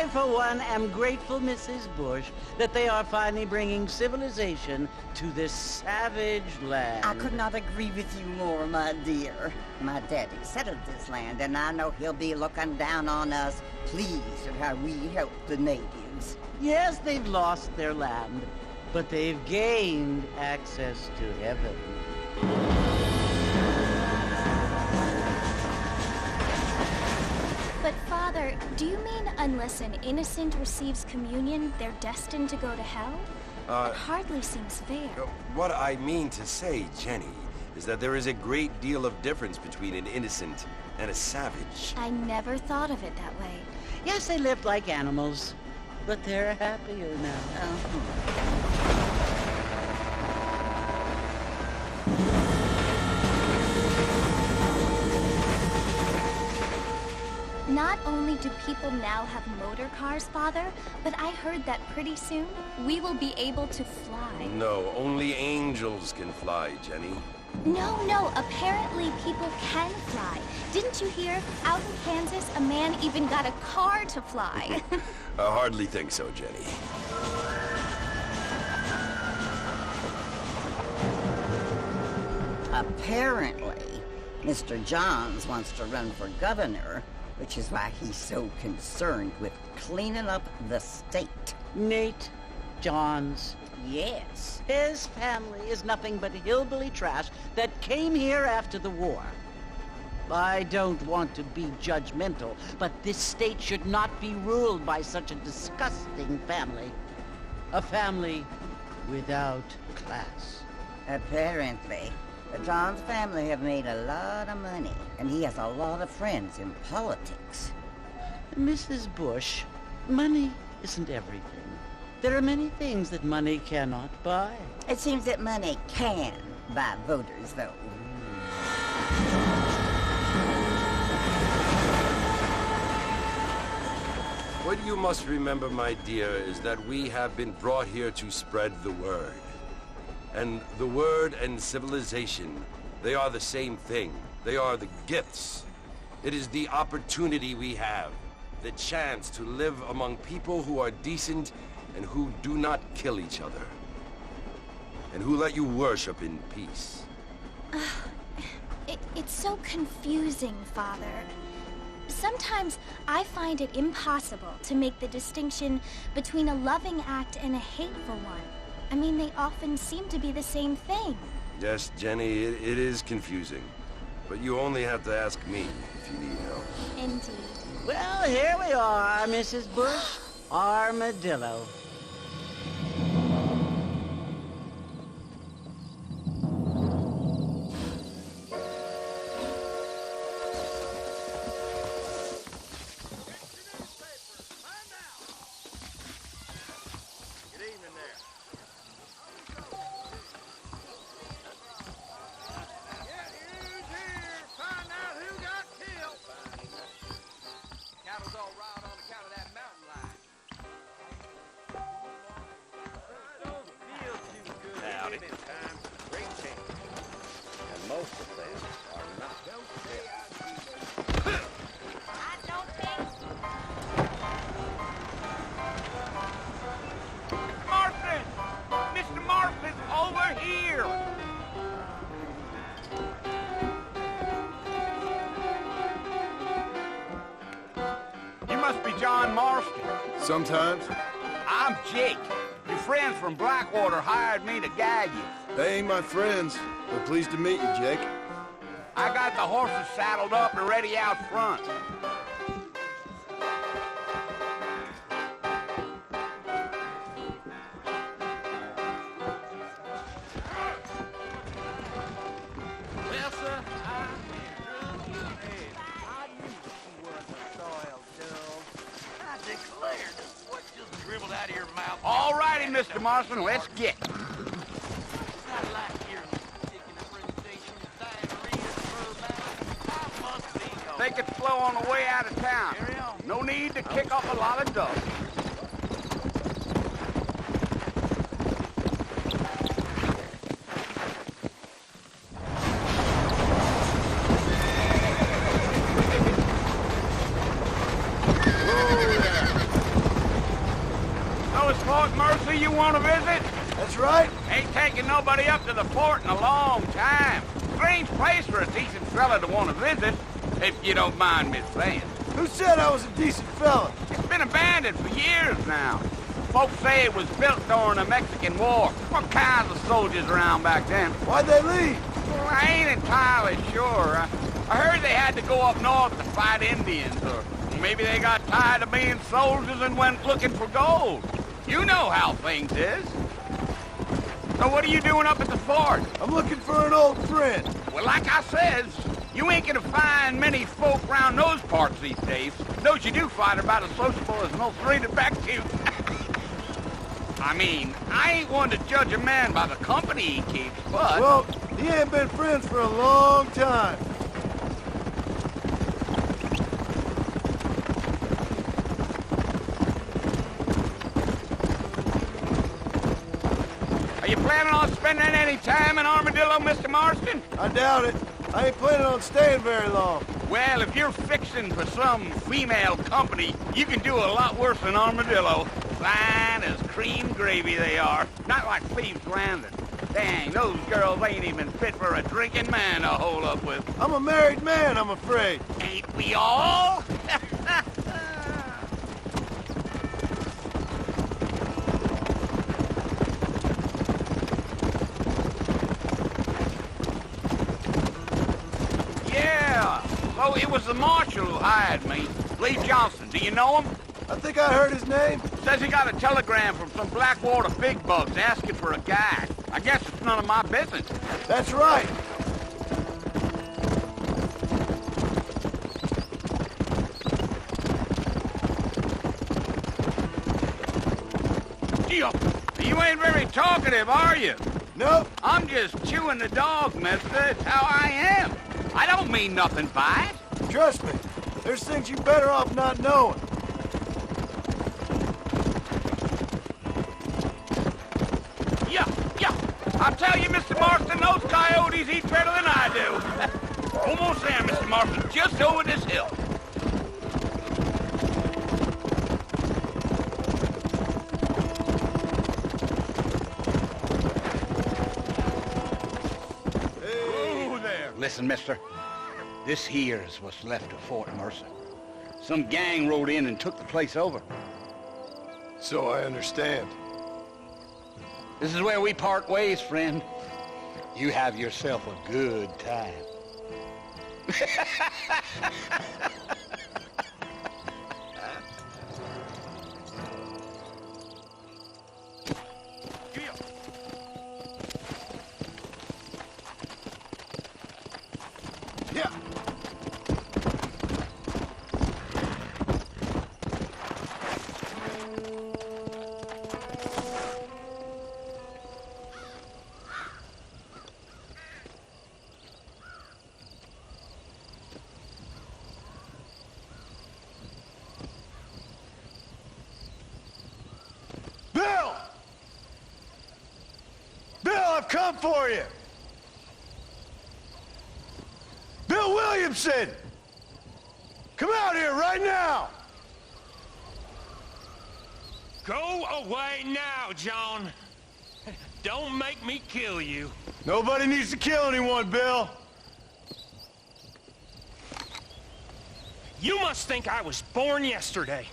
for one, am grateful, Mrs. Bush, that they are finally bringing civilization to this savage land. I could not agree with you more, my dear. My daddy settled this land, and I know he'll be looking down on us, pleased at how we help the natives. Yes, they've lost their land, but they've gained access to heaven. But Father, do you mean unless an innocent receives communion, they're destined to go to hell? That hardly seems fair. What I mean to say, Jenny, is that there is a great deal of difference between an innocent and a savage. I never thought of it that way. Yes, they lived like animals, but they're happier now. Not only do people now have motor cars, Father, but I heard that pretty soon we will be able to fly. No, only angels can fly, Jenny. No, apparently people can fly. Didn't you hear? Out in Kansas, a man even got a car to fly. I hardly think so, Jenny. Apparently, Mr. Johns wants to run for governor, which is why he's so concerned with cleaning up the state. Nate Johns. Yes. His family is nothing but hillbilly trash that came here after the war. I don't want to be judgmental, but this state should not be ruled by such a disgusting family. A family without class. Apparently, the Johns family have made a lot of money, and he has a lot of friends in politics. Mrs. Bush, money isn't everything. There are many things that money cannot buy. It seems that money can buy voters, though. What you must remember, my dear, is that we have been brought here to spread the word. And the word and civilization, they are the same thing. They are the gifts. It is the opportunity we have, the chance to live among people who are decent and who do not kill each other, and who let you worship in peace. It's so confusing, Father. Sometimes I find it impossible to make the distinction between a loving act and a hateful one. I mean, they often seem to be the same thing. Yes, Jenny, it is confusing. But you only have to ask me if you need help. Indeed. Well, here we are, Mrs. Bush. Armadillo. John Marston. Sometimes. I'm Jake. Your friends from Blackwater hired me to guide you. They ain't my friends, but pleased to meet you, Jake. I got the horses saddled up and ready out front. Well, sir, I knew you was a soiled dove. I declare that's what just dribbled out of your mouth. All righty, Mr. Marston, let's get. It's not like hearing you sticking a presentation with diarrhea in her mouth. I must be going. They could flow on the way out of town. Carry on. No need to kick up a lot of dust. Mercer you want to visit? That's right. Ain't taking nobody up to the fort in a long time. Strange place for a decent fella to want to visit, if you don't mind me saying. Who said I was a decent fella? It's been abandoned for years now. Folks say it was built during the Mexican War. What kinds of soldiers around back then? Why'd they leave? Well, I ain't entirely sure. I heard they had to go up north to fight Indians, or maybe they got tired of being soldiers and went looking for gold. You know how things is. So what are you doing up at the fort? I'm looking for an old friend. Well, like I says, you ain't gonna find many folk around those parts these days. Those you do find are about as sociable as an old three-to back to. I mean, I ain't one to judge a man by the company he keeps, but... Well, he ain't been friends for a long time. Are you planning on spending any time in Armadillo, Mr. Marston? I doubt it. I ain't planning on staying very long. Well, if you're fixing for some female company, you can do a lot worse than Armadillo. Fine as cream gravy they are. Not like Thieves' Landing. Dang, those girls ain't even fit for a drinking man to hole up with. I'm a married man, I'm afraid. Ain't we all? Yeah. Oh, it was the marshal who hired me. Lee Johnson. Do you know him? I think I heard his name. Says he got a telegram from some Blackwater big bugs asking for a guide. I guess it's none of my business. That's right. You ain't very talkative, are you? Nope. I'm just chewing the dog, mister. It's how I am. I don't mean nothing by it. Trust me. There's things you better off not knowing. Yeah. I'll tell you, Mr. Marston, those coyotes eat better than I do. Almost there, Mr. Marston. Just over this hill. Listen, mister. This here's what's left of Fort Mercer. Some gang rode in and took the place over. So I understand. This is where we part ways, friend. You have yourself a good time. Yeah. Bill! Bill, I've come for you! Bill Williamson! Come out here right now! Go away now, John. Don't make me kill you. Nobody needs to kill anyone, Bill. You must think I was born yesterday.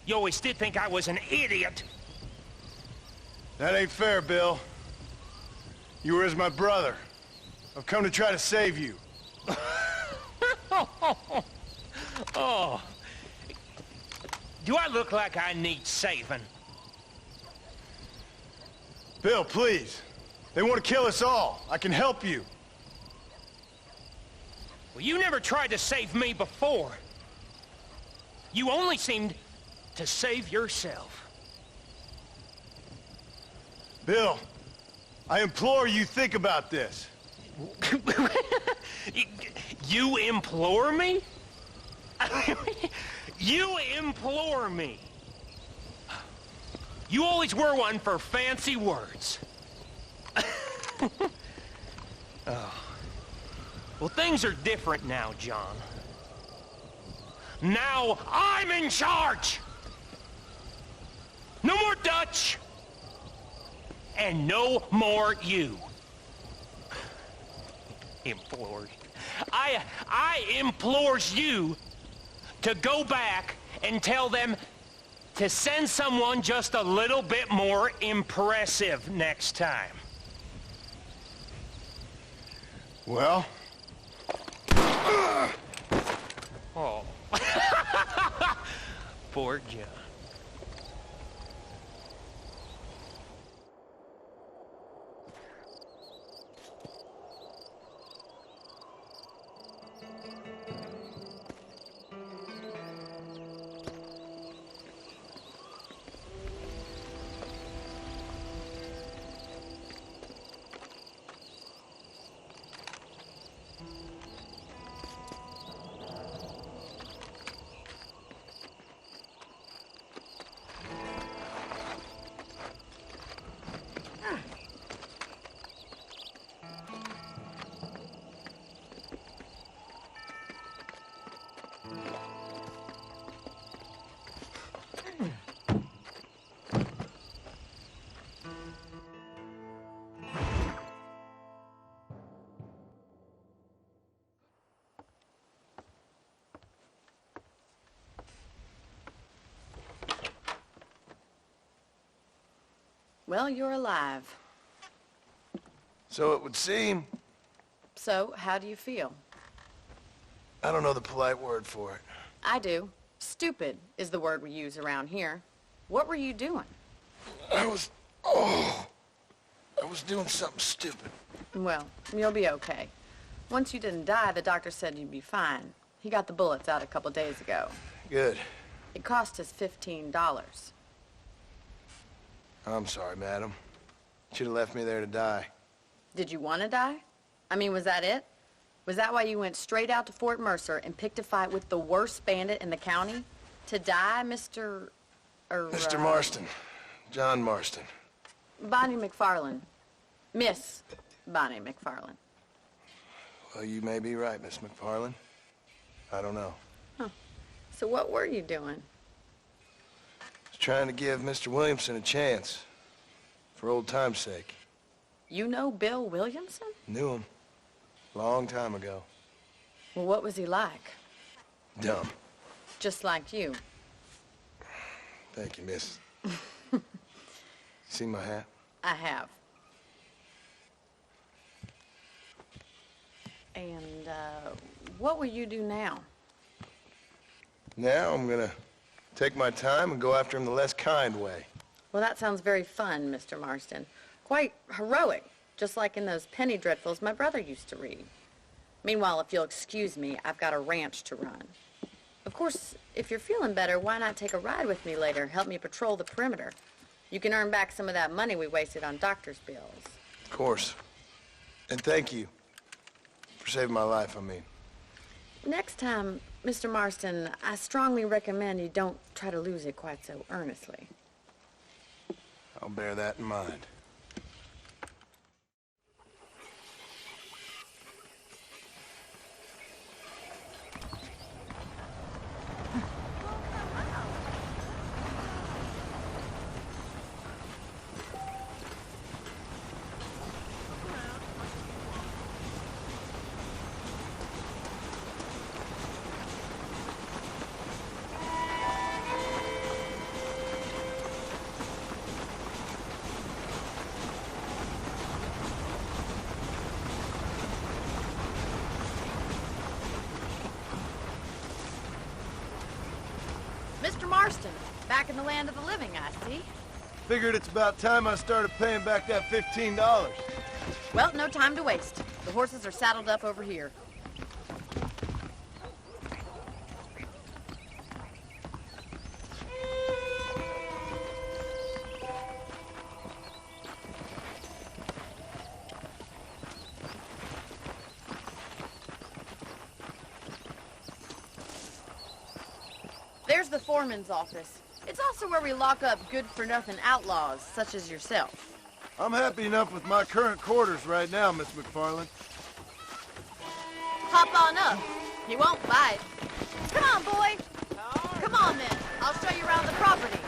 You always did think I was an idiot. That ain't fair, Bill. You were as my brother. I've come to try to save you. Oh. Do I look like I need saving? Bill, please. They want to kill us all. I can help you. Well, you never tried to save me before. You only seemed to save yourself. Bill, I implore you think about this. You implore me? You implore me? You always were one for fancy words. Oh. Well, things are different now, John. Now I'm in charge! No more Dutch! and no more you. Implored. I implores you to go back and tell them to send someone just a little bit more impressive next time. Well? Oh. Poor John. Well, you're alive. So it would seem. So, how do you feel? I don't know the polite word for it. I do. Stupid is the word we use around here. What were you doing? I was doing something stupid. Well, you'll be okay. Once you didn't die, the doctor said you'd be fine. He got the bullets out a couple days ago. Good. It cost us $15. I'm sorry, madam. Should have left me there to die. Did you want to die? I mean, was that it? Was that why you went straight out to Fort Mercer and picked a fight with the worst bandit in the county? To die, Mr. Mr. Marston. John Marston. Bonnie McFarland. Miss Bonnie McFarland. Well, you may be right, Miss McFarland. I don't know. Huh. So what were you doing? I was trying to give Mr. Williamson a chance. For old time's sake. You know Bill Williamson? Knew him. Long time ago. Well, what was he like? Dumb. Just like you. Thank you, miss. See my hat? I have. And, what will you do now? Now I'm gonna take my time and go after him the less kind way. Well, that sounds very fun, Mr. Marston. Quite heroic, just like in those penny dreadfuls my brother used to read. Meanwhile, if you'll excuse me, I've got a ranch to run. Of course, if you're feeling better, why not take a ride with me later? Help me patrol the perimeter. You can earn back some of that money we wasted on doctor's bills. Of course. And thank you. For saving my life, I mean. Next time, Mr. Marston, I strongly recommend you don't try to lose it quite so earnestly. I'll bear that in mind. Mr. Marston, back in the land of the living, I see. Figured it's about time I started paying back that $15. Well, no time to waste. The horses are saddled up over here. There's the foreman's office. It's also where we lock up good-for-nothing outlaws, such as yourself. I'm happy enough with my current quarters right now, Miss McFarland. Hop on up. He won't bite. Come on, boy. Come on, then. I'll show you around the property.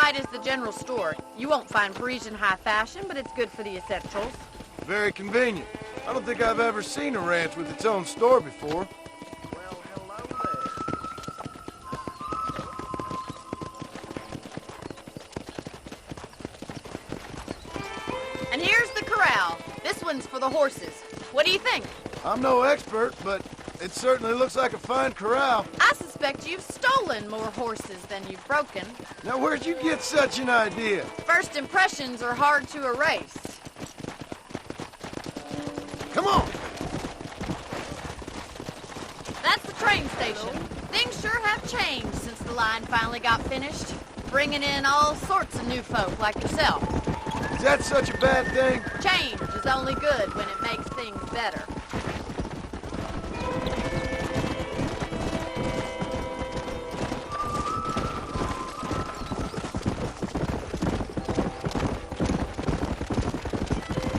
right is the general store. You won't find Parisian high fashion, but it's good for the essentials. Very convenient. I don't think I've ever seen a ranch with its own store before. Well, hello there. And here's the corral. This one's for the horses. What do you think? I'm no expert, but it certainly looks like a fine corral. I suspect you've stolen more horses than you've broken. Now, where'd you get such an idea? First impressions are hard to erase. Come on! That's the train station. Things sure have changed since the line finally got finished, bringing in all sorts of new folk like yourself. Is that such a bad thing? Change is only good when it makes things better.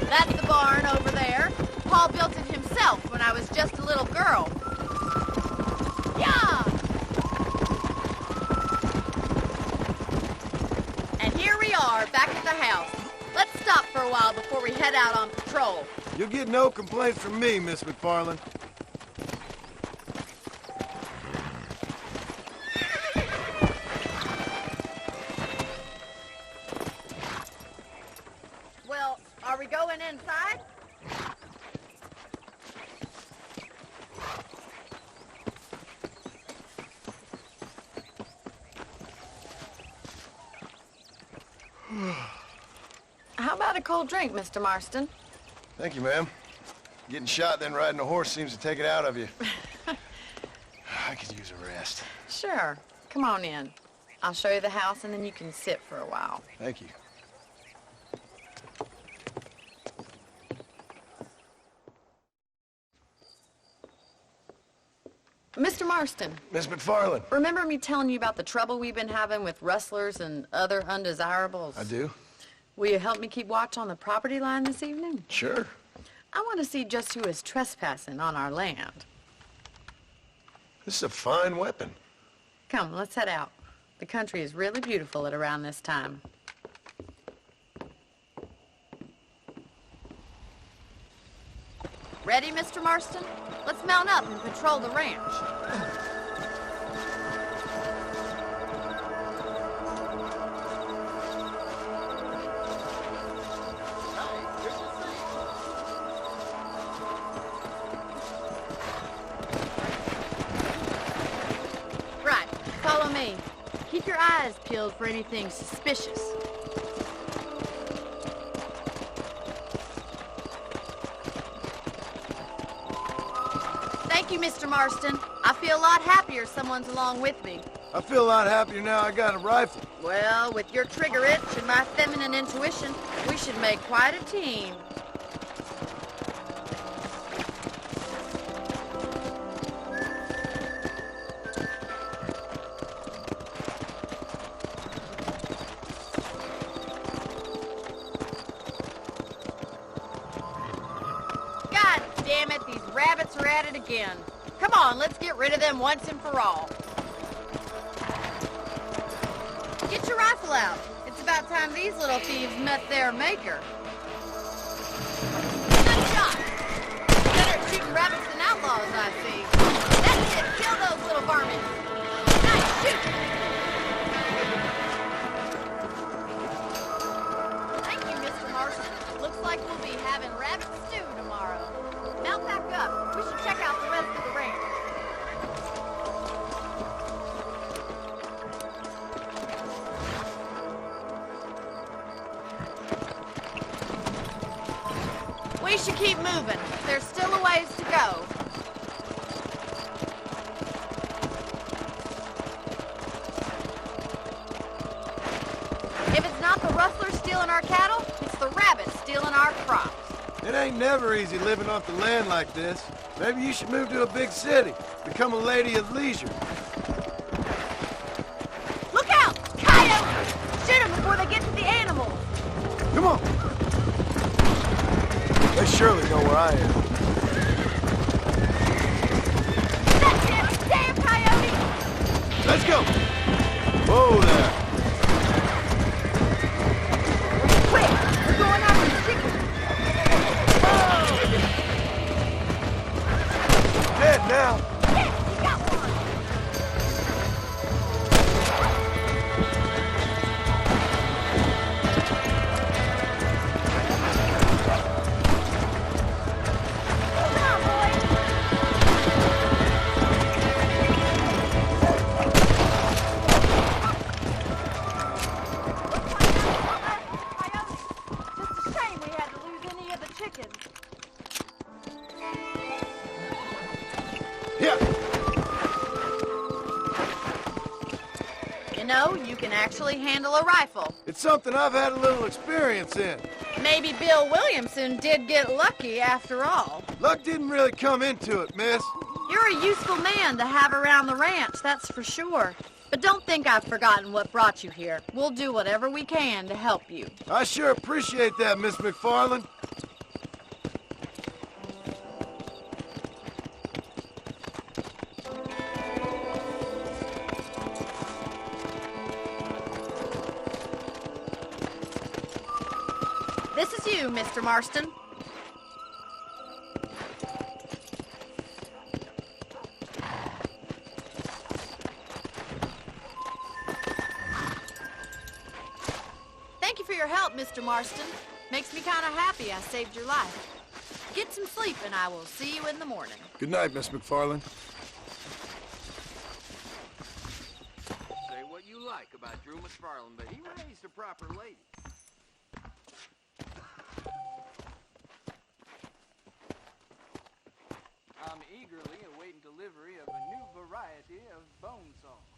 That's the barn over there. Paul built it himself when I was just a little girl. Yeah! And here we are, back at the house. Let's stop for a while before we head out on patrol. You'll get no complaints from me, Miss McFarland. Well, are we going inside? How about a cold drink, Mr. Marston? Thank you, ma'am. Getting shot then riding a horse seems to take it out of you. I could use a rest. Sure. Come on in. I'll show you the house, and then you can sit for a while. Thank you. Mr. Marston, Miss McFarland. remember me telling you about the trouble we've been having with rustlers and other undesirables? I do? Will you help me keep watch on the property line this evening? Sure. I want to see just who is trespassing on our land. This is a fine weapon. Come, let's head out. The country is really beautiful at around this time. Ready, Mr. Marston? Let's mount up and patrol the ranch. Right, follow me. Keep your eyes peeled for anything suspicious. Thank you, Mr. Marston. I feel a lot happier someone's along with me. I feel a lot happier now I got a rifle. Well, with your trigger itch and my feminine intuition, we should make quite a team. God damn it, these rabbits are at it again. Come on, let's get rid of them once and for all. Get your rifle out. It's about time these little thieves met their maker. Good shot. Better at shooting rabbits than outlaws, I see. That's it. Kill those little varmints. Nice shoot. Thank you, Mr. Marston. Looks like we'll be having rabbit stew tomorrow. Mount back up. We should check out the rest of the ranch. We should keep moving. There's still a ways to go. If it's not the rustlers stealing our cattle, it's the rabbits stealing our crops. It ain't never easy living off the land like this. Maybe you should move to a big city. Become a lady of leisure. Look out! Coyotes! Shoot them before they get to the animals. Come on. They surely know where I am. That's it! Damn coyote! Let's go! Whoa there. seconds. Yeah. You know, you can actually handle a rifle. It's something I've had a little experience in. Maybe Bill Williamson did get lucky after all. Luck didn't really come into it, miss. You're a useful man to have around the ranch, that's for sure. But don't think I've forgotten what brought you here. We'll do whatever we can to help you. I sure appreciate that, Miss McFarland. This is you, Mr. Marston. Thank you for your help, Mr. Marston. Makes me kind of happy I saved your life. Get some sleep and I will see you in the morning. Good night, Miss McFarland. Say what you like about Drew McFarland, but he raised a proper lady. I'm eagerly awaiting delivery of a new variety of bone saw.